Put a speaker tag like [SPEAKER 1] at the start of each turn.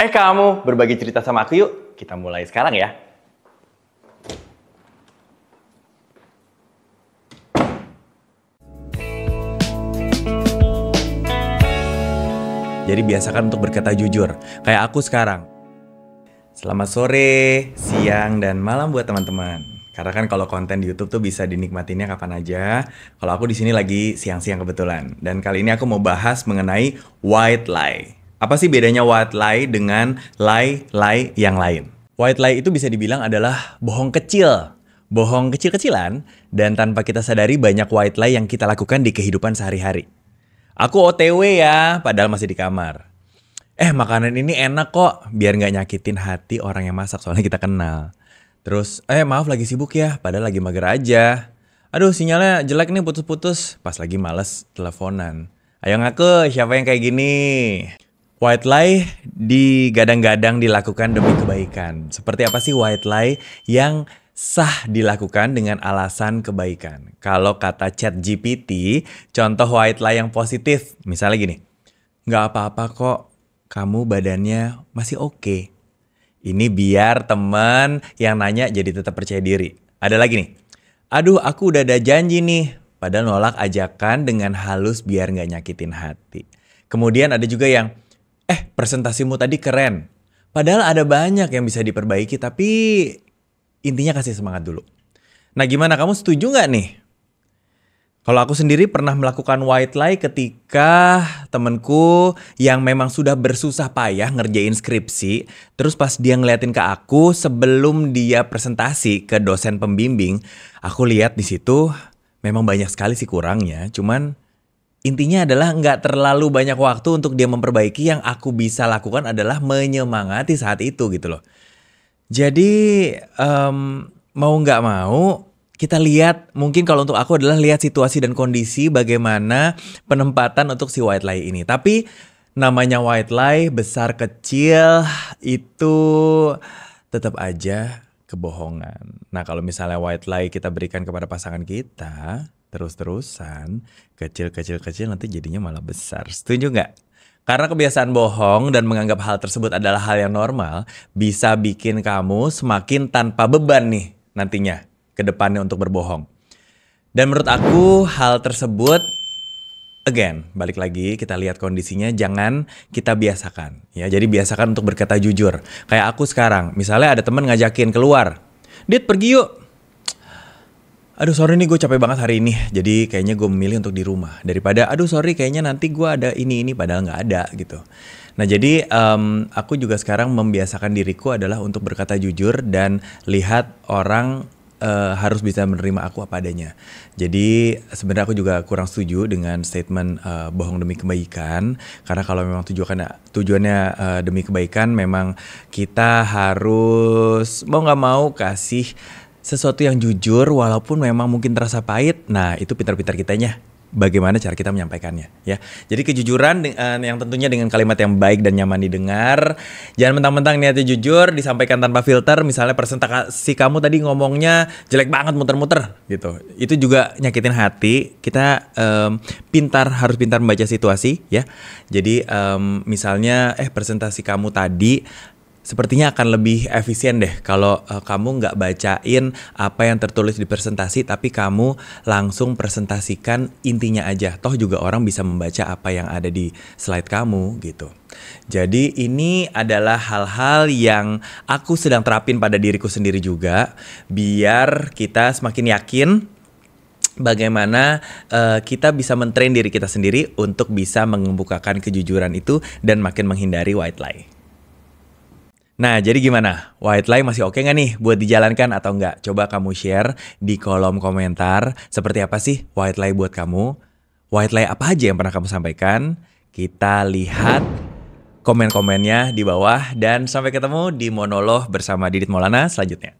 [SPEAKER 1] Kamu berbagi cerita sama aku yuk. Kita mulai sekarang ya. Jadi biasakan untuk berkata jujur, kayak aku sekarang. Selamat sore, siang, dan malam buat teman-teman. Karena kan kalau konten di YouTube tuh bisa dinikmatinnya kapan aja. Kalau aku di sini lagi siang-siang kebetulan. Dan kali ini aku mau bahas mengenai white lie. Apa sih bedanya white lie dengan lie yang lain? White lie itu bisa dibilang adalah bohong kecil. Bohong kecil-kecilan dan tanpa kita sadari banyak white lie yang kita lakukan di kehidupan sehari-hari. Aku OTW ya, padahal masih di kamar. Makanan ini enak kok, biar nggak nyakitin hati orang yang masak, soalnya kita kenal. Terus, maaf lagi sibuk ya, padahal lagi mager aja. Aduh, sinyalnya jelek nih putus-putus, pas lagi males teleponan. Ayo ngaku, siapa yang kayak gini? White lie digadang-gadang dilakukan demi kebaikan. Seperti apa sih white lie yang sah dilakukan dengan alasan kebaikan? Kalau kata ChatGPT, contoh white lie yang positif, misalnya gini, nggak apa-apa kok, kamu badannya masih oke. Ini biar teman yang nanya jadi tetap percaya diri. Ada lagi nih, aduh aku udah ada janji nih, padahal nolak ajakan dengan halus biar nggak nyakitin hati. Kemudian ada juga yang, presentasimu tadi keren, padahal ada banyak yang bisa diperbaiki, tapi intinya kasih semangat dulu. Nah gimana, kamu setuju nggak nih? Kalau aku sendiri pernah melakukan white lie ketika temenku yang memang sudah bersusah payah ngerjain skripsi, terus pas dia ngeliatin ke aku sebelum dia presentasi ke dosen pembimbing, aku lihat di situ memang banyak sekali sih kurangnya, cuman intinya adalah nggak terlalu banyak waktu untuk dia memperbaiki. Yang aku bisa lakukan adalah menyemangati saat itu gitu loh. Jadi mau nggak mau kita lihat, mungkin kalau untuk aku adalah lihat situasi dan kondisi bagaimana penempatan untuk si white lie ini. Tapi namanya white lie besar kecil itu tetap aja kebohongan. Nah kalau misalnya white lie kita berikan kepada pasangan kita terus-terusan, kecil nanti jadinya malah besar. Setuju nggak? Karena kebiasaan bohong dan menganggap hal tersebut adalah hal yang normal bisa bikin kamu semakin tanpa beban nih nantinya ke depannya untuk berbohong. Dan menurut aku hal tersebut, again, balik lagi kita lihat kondisinya, jangan kita biasakan. Ya, jadi biasakan untuk berkata jujur. Kayak aku sekarang, misalnya ada teman ngajakin keluar, Dit pergi yuk. Aduh sorry nih gue capek banget hari ini, jadi kayaknya gue memilih untuk di rumah. Daripada aduh sorry kayaknya nanti gue ada ini padahal gak ada gitu. Nah jadi aku juga sekarang membiasakan diriku adalah untuk berkata jujur dan lihat orang harus bisa menerima aku apa adanya. Jadi sebenarnya aku juga kurang setuju dengan statement bohong demi kebaikan. Karena kalau memang tujuannya demi kebaikan, memang kita harus mau gak mau kasih sesuatu yang jujur walaupun memang mungkin terasa pahit. Nah itu pintar-pintar kitanya bagaimana cara kita menyampaikannya ya. Jadi kejujuran yang tentunya dengan kalimat yang baik dan nyaman didengar. Jangan mentang-mentang niatnya jujur disampaikan tanpa filter. Misalnya presentasi kamu tadi ngomongnya jelek banget muter-muter gitu. Itu juga nyakitin hati. Kita harus pintar membaca situasi ya. Jadi misalnya presentasi kamu tadi sepertinya akan lebih efisien deh kalau kamu nggak bacain apa yang tertulis di presentasi, tapi kamu langsung presentasikan intinya aja. Toh juga orang bisa membaca apa yang ada di slide kamu gitu. Jadi ini adalah hal-hal yang aku sedang terapin pada diriku sendiri juga, biar kita semakin yakin bagaimana kita bisa mentrain diri kita sendiri untuk bisa mengemukakan kejujuran itu dan makin menghindari white lie. Nah jadi gimana? White lie masih oke nggak nih buat dijalankan atau nggak? Coba kamu share di kolom komentar. Seperti apa sih white lie buat kamu? White lie apa aja yang pernah kamu sampaikan? Kita lihat komen-komennya di bawah. Dan sampai ketemu di monolog bersama Didit Maulana selanjutnya.